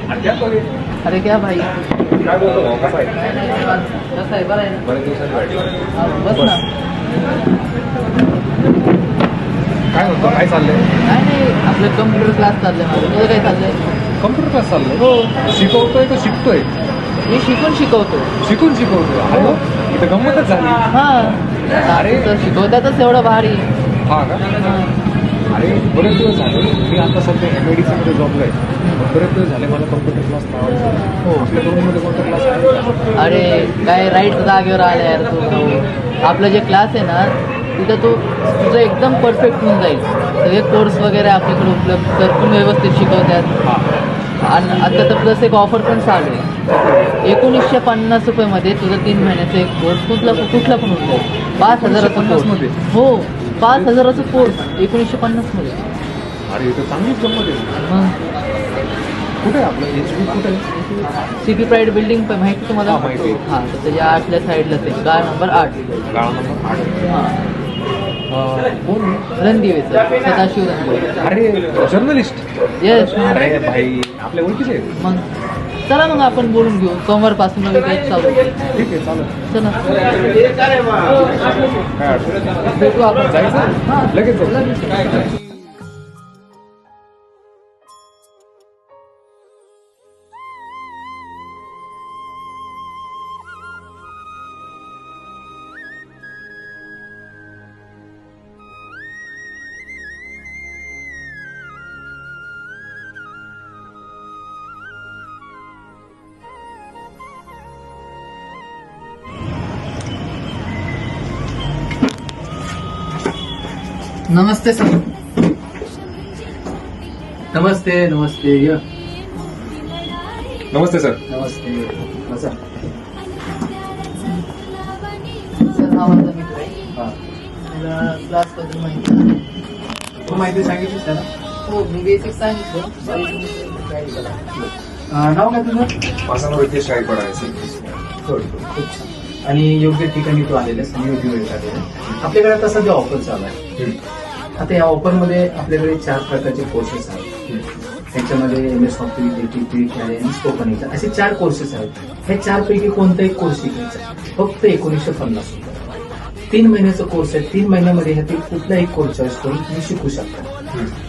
अरे क्या भाई, काय बोलतो भाऊ, कसा आहे? कसं आहे? बरं आहे ना? बरेच दिवसांनी भेटलो. बस ना. काय म्हणतो, काय चाललंय? काय नाही, आपलं कम्प्युटर क्लास चाललंय माझं. तुझं काय चाललंय? कम्प्युटर क्लास चाललंय? हो, शिकवतोय का शिकतोय? मी शिकवतो. शिकून शिकवतोय. अरे इथं गंमतच झाली. हा, अरे. तर शिकवतातच एवढं भारी. हा का? अरे बरेच दिवस झाले. मी आता सध्या MIDCमध्ये जॉबला आहे. बरेच दिवस झाले मला कम्प्युटर क्लास लावायचा. हो. आपल्या दोन्हीमध्ये कोणता क्लास आहे? अरे काय राईट जागेवर आला यार तू. आपलं जे क्लास आहे ना, तिथं तुझं एकदम परफेक्ट होऊन जाईल. सगळे कोर्स वगैरे आपल्याकडे उपलब्ध तर पण व्यवस्थित शिकवतात. हां. आणि आता तर प्लस एक ऑफर पण चालू आहे. 1950 रुपयामध्ये तुझं 3 महिन्याचा एक कोर्स कुठला पण होऊन जाईल. 5,000चा 1950 कोर्स. मध्ये? हो, 5,000चा कोर्स 1950 मध्ये. अरे इथं चांगलीच गंमत आहे. मग कुठे आहे आपलं HB कुठे आहे? सिटी प्राईड बिल्डिंग पण माहिती तुम्हाला? हां, माहिती आहे. हां, तर त्याच्या 8ल्या साईडलाच आहे. गाळ नंबर 8. गाळा नंबर 8. हां, कोण? रणदिवेचं सदाशिव रणदिवे. अरे जर्नलिस्ट. येस. अरे भाई आपल्या ओळखीचे आहेत. मग चला, मग आपण बोलून घेऊ. सोमवारपासून नवी बॅच चालू आहे. ठीक आहे चालेल. चला, काय अडचण नाही. भेटू आपण. जायचं? हां, लगेच जाऊ. लगेच. नमस्ते सर. नमस्ते नमस्ते य नमस्ते सर. नमस्ते बसा. सर, हा माझा मित्र आहे. हा. तुला क्लासबद्दल माहिती आहे? तू माहिती सांगितली त्याला? हो, मी बेसिक सांगितलं. बाकी तुम्ही guide करा. नाव काय तुझं? माझं नाव रितेश गायकवाड आहे. खूप छान. आणि योग्य ठिकाणी तू आलेलास आणि योग्य वेळ आलेला. आपल्याकडे आता सध्या ऑफर चालू आहे. आता या ऑफरमध्ये आपल्याकडे 4 प्रकारचे कोर्सेस आहेत. त्याच्यामध्ये MS ऑफिस, DTP, टॅली आणि स्पोकन इंग्लिश असे 4 कोर्सेस आहेत. ह्या 4 पैकी कोणताही कोर्स शिकायचा फक्त 1950 रुपये. 3 महिन्याचा कोर्स आहे. 3 महिन्यामध्ये ह्यातील कुठलाही कोर्स चॉईस करून तुम्ही शिकू शकता.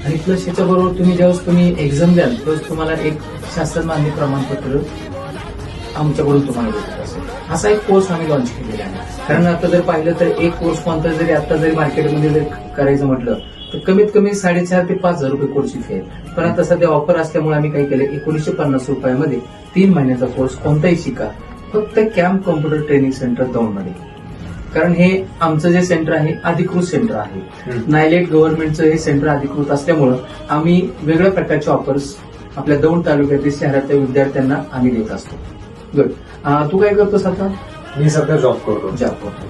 आणि प्लस याच्याबरोबर तुम्ही ज्यावेळेस तुम्ही एक्झाम द्याल त्यावेळेस तुम्हाला एक शासन मान्य प्रमाणपत्र आमच्याकडून तुम्हाला भेटत असेल. असा एक कोर्स आम्ही लॉन्च केलेला आहे. कारण आता जर पाहिलं तर एक कोर्स कोणता जरी आता जरी मार्केटमध्ये जर करायचं म्हटलं तर कमीत कमी 4,500 ते 5,000 रुपये कोर्सची फी आहे. पण आता सध्या ऑफर असल्यामुळे आम्ही काय केलं, 1950 रुपयामध्ये 3 महिन्याचा कोर्स कोणताही शिका फक्त कॅम्प कॉम्प्युटर ट्रेनिंग सेंटर दौंडमध्ये. कारण हे आमचं जे सेंटर आहे अधिकृत सेंटर आहे. नायलेट गव्हर्नमेंटचं हे सेंटर अधिकृत असल्यामुळं आम्ही वेगळ्या प्रकारचे ऑफर्स आपल्या दौंड तालुक्यातील शहरातल्या विद्यार्थ्यांना आम्ही देत असतो. गुड. तू काय करतोस आता? मी सध्या जॉब करतो.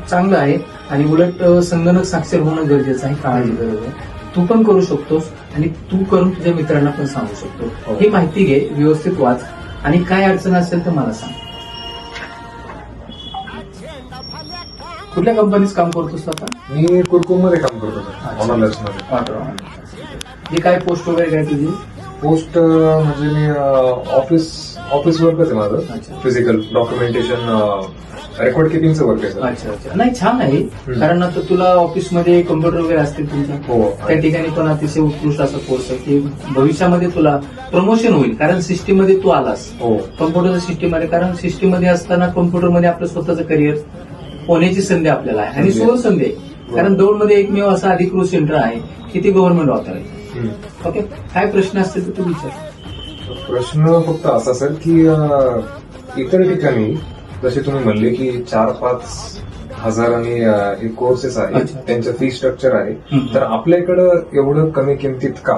चांगलं आहे. आणि उलट संगणक साक्षर होणं गरजेचं आहे, काळाची गरज आहे. तू पण करू शकतोस आणि तू करून तुझ्या मित्रांना पण सांगू शकतो. ही माहिती घे, व्यवस्थित वाच आणि काय अडचण असेल तर मला सांग. कुठल्या कंपनीत काम करतोस आता? मी कुरकुममध्ये काम करतो सर. ऑनलाईनमध्ये. जे काय पोस्ट वगैरे काय तुझी? पोस्ट म्हणजे मी ऑफिस वर्कच आहे माझं. अच्छा. फिजिकल डॉक्युमेंटेशन रेकॉर्ड किपिंगचं वर्क आहे सर. अच्छा. नाही, छान आहे. कारण आता तुला ऑफिसमध्ये कम्प्युटर वगैरे असतील तुमच्या. हो. त्या ठिकाणी पण अतिशय उत्कृष्ट असा कोर्स आहे की भविष्यामध्ये तुला प्रमोशन होईल. कारण सिस्टीम मध्ये तू आलास. हो. कम्प्युटरच्या सिस्टीममध्ये, कारण सिस्टीम मध्ये असताना कम्प्युटरमध्ये आपलं स्वतःचं करिअर होण्याची संधी आपल्याला आहे आणि सोल संधी आहे. कारण दौंडमध्ये एकमेव असं अधिकृत सेंटर आहे की ते गव्हर्नमेंट ऑथर आहे. ओके. काय प्रश्न असतील तर तू विचार. प्रश्न फक्त असा सर की इतर ठिकाणी जसे तुम्ही म्हणले की 4-5 हजारांनी हे कोर्सेस आहेत, अच्छा. त्यांचं फी स्ट्रक्चर आहे, तर आपल्या इकडं एवढं कमी किमतीत का?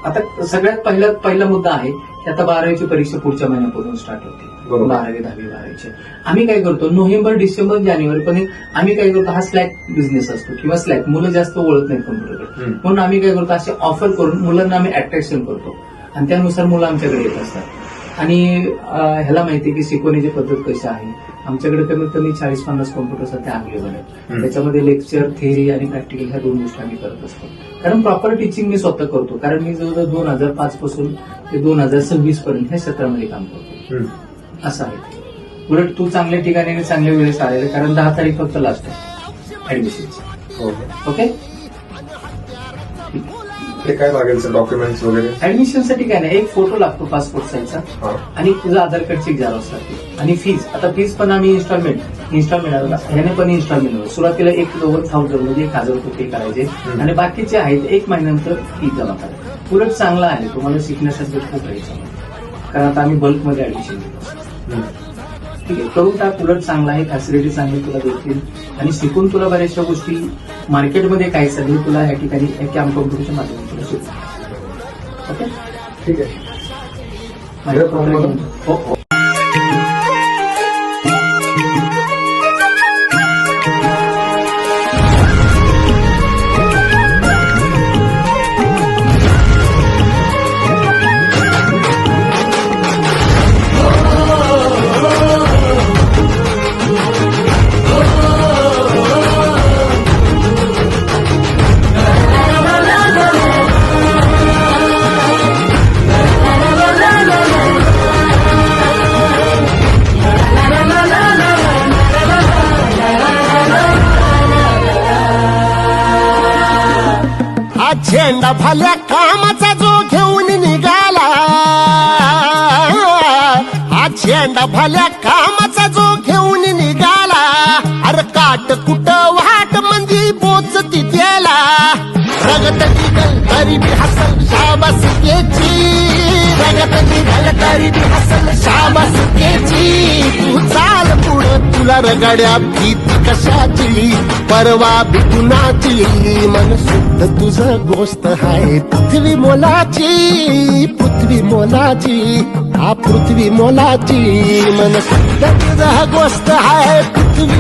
आता सगळ्यात पहिला मुद्दा आहे की आता 12वीची परीक्षा पुढच्या महिन्यापासून स्टार्ट होते. बरोबर. 12वी 10वी 12वीची आम्ही काय करतो, नोव्हेंबर डिसेंबर जानेवारी पण आम्ही काय करतो, हा स्लॅक बिझनेस असतो किंवा स्लॅक मुलं जास्त ओळख नाहीत कम्प्युटरकडे, म्हणून आम्ही काय करतो, असे ऑफर करून मुलांना आम्ही अट्रॅक्शन करतो आणि त्यानुसार मुलं आमच्याकडे येत असतात. आणि ह्याला माहिती आहे की शिकवण्याची पद्धत कशी आहे. आमच्याकडे कमीत कमी 40-50 कॉम्प्युटर सध्या अवेलेबल आहेत. त्याच्यामध्ये लेक्चर, थेअरी आणि प्रॅक्टिकल ह्या 2 गोष्टी आम्ही करत असतो. कारण प्रॉपर टीचिंग मी स्वतः करतो. कारण मी जवळजवळ 2005 पासून ते 2026 पर्यंत ह्या क्षेत्रामध्ये काम करतो. असं आहे. उलट तू चांगल्या ठिकाणी आणि चांगल्या वेळेस आलेलं, कारण 10 तारीख फक्त लास्ट आहे ऍडमिशनची. ओके. ते काय लागेल सर, डॉक्युमेंट्स वगैरे? ऍडमिशनसाठी काय नाही, एक फोटो लागतो पासपोर्ट साईजचा आणि तुझं आधार कार्डची झेरॉक्स लागते. आणि फीज, आता फीज पण आम्ही इन्स्टॉलमेंट ह्याने पण इन्स्टॉलमेंट सुरुवातीला 1,90,000 म्हणजे 1,000 रुपये पे करायचे आणि बाकीचे आहेत 1 महिन्यानंतर फी जमा करायची. उलट चांगला आहे, तुम्हाला शिकण्यासाठी खूप आहे. कारण आता आम्ही बल्कमध्ये ऍडमिशन घेतो. ठीक आहे, करून टाक. उलट चांगला आहे, फॅसिलिटी चांगली तुला देतील आणि शिकून तुला बऱ्याचशा गोष्टी मार्केटमध्ये काय चालली तुला या ठिकाणी कॅम्प कॉम्प्युटरच्या माध्यमातून तुला शिकू. ओके, ठीक आहे. हो. झेंडा भल्या कामाचा जो घेऊन निघाला, हा झेंडा भल्या कामाचा जो घेऊन निघाला, अरे काट कुठं वाट मंदी बोचती त्याला, रगत निघल तरी बी हसल शाबासकीची, रगत निघल तरी बी हसल शाबासकीची. तू चाल पुढं, तुला रगड्या भीती कशाची, परवा भी कुणाची, मन शुद्ध तुझं गोष्ट आहे पृथ्वी मोलाची, पृथ्वी मोलाची, हा पृथ्वी मोलाची, मन शुद्ध तुझं गोष्ट आहे पृथ्वी